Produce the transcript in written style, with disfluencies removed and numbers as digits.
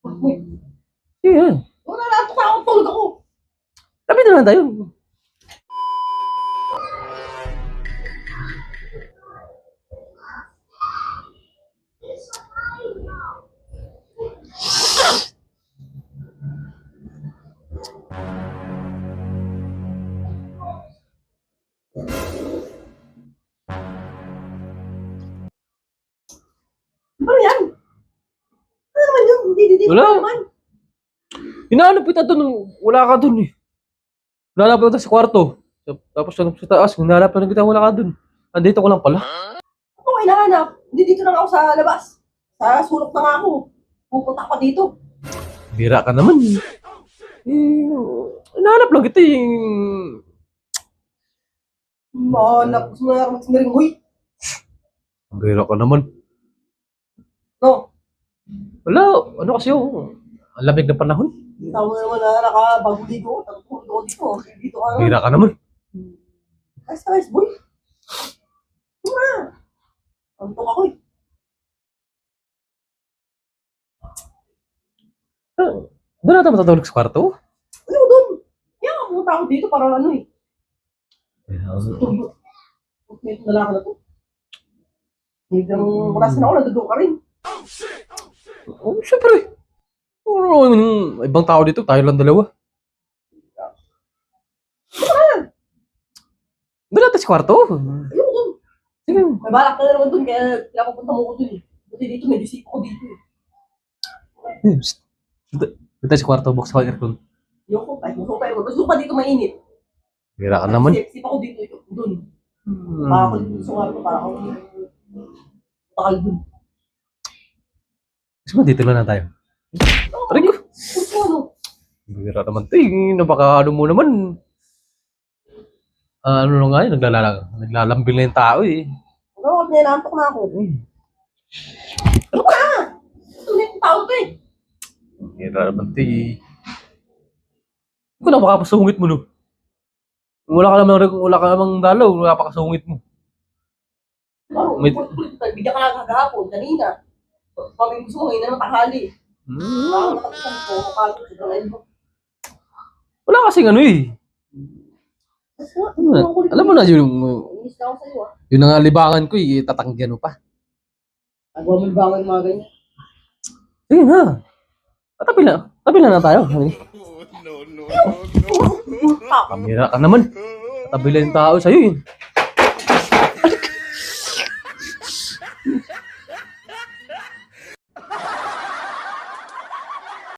Sige. Wala na ito ako, tulog ako. Tabi na lang tayo. Ano yan? Ano naman yun? Hindi Wala. naman. Hinahanap kita dun. Wala ka dun eh. Hinahanap kita sa kwarto. Tapos sa taas, hinahanap na kita, wala ka dun. Andito ko lang pala. Ano kailangan? Hindi dito lang ako sa labas. Sa sulok na nga ako. Pupunta pa dito. Bira ka naman. Hinahanap lang kita eh. Manap. Gusto mo na magsingaring, huy. Bira ka naman. No. Wala. Ano kasi yung ang lamig na panahon. Tawag mo naman na nakabago dito. Tapos ko dito. Dito ka naman. Bira ka naman. Ayos, boy. Ito na. Antok ako eh. Doon natin matatulog sa kwarto? Ano doon? Kaya nga pumunta ako dito para ano eh. Tulog. May lalaki na to. Hindi kang oras na ako, nandun ka rin. Oh, syempre. Ibang tao dito, tayo lang dalawa. Doon natin sa kwarto. Ayoko doon. Sige. May balak ka na naman doon, kaya pinapapunta mo ko doon eh. Buti dito, may disip ko dito eh. Doon tayo sa kwarto, buksan ko ang aircon. Ayoko pa, ayoko pa. Mas doon pa dito mainit. Bira ka naman. Sip ako dito, doon. Para ako dito sa kwarto, para ako takal doon. Gusto mo, dito lang na tayo. Aray ko. Gusto ano? Bira naman ito eh. Napaka ano mo naman. Ano na nga yun, naglalambil na yung tao eh. Ano, nilantok na ako. Ano ka? Ito na yung tao to eh. Bira naman ito eh. Kung na makapasungit mo no. Wala ka namang dalaw, nakapakasungit mo. Ano, May- kulit-kulit tayo. Bigyan ka lang kagahapon, kanina. Pag gusto mo, ngayon na naman tanghali. Nakakapagsan ko, kapalot sa dalayin mo. Wala kasing ano eh. Alam mo na yung Inis na ako sa'yo ah. yung nangalibangan ko eh, tatanggihan mo pa. Nagawa mo yung bangon mga ganyan. Sige na. Tabi na tayo. Kamera ka naman. Tabi lang yung tao sa'yo eh.